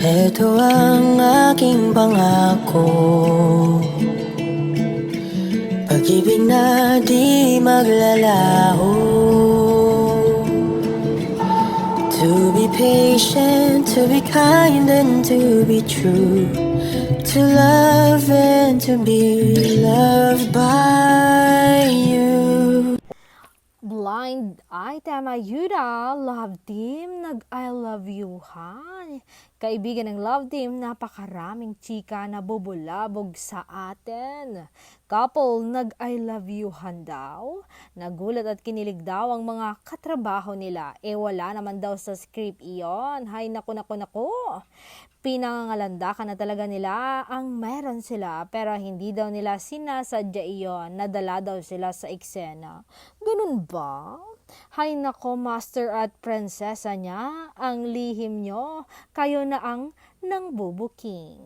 Ito ang aking pangako, pag-ibig na di maglalaho. To be patient, to be kind and to be true, to love and to be loved by you. Blind item ayuda, love team, nag-I love you ha. Kaibigan ng love team, napakaraming chika na bubulabog sa atin. Couple, nag-I love you han daw. Nagulat at kinilig daw ang mga katrabaho nila. Wala naman daw sa script iyon. Hay naku. Pinangangalandakan na talaga nila ang meron sila, pero hindi daw nila sinasadya iyon, nadala daw sila sa eksena. Ganun ba? Hay nako, master at prinsesa niya, ang lihim nyo, kayo na ang nang bubuking.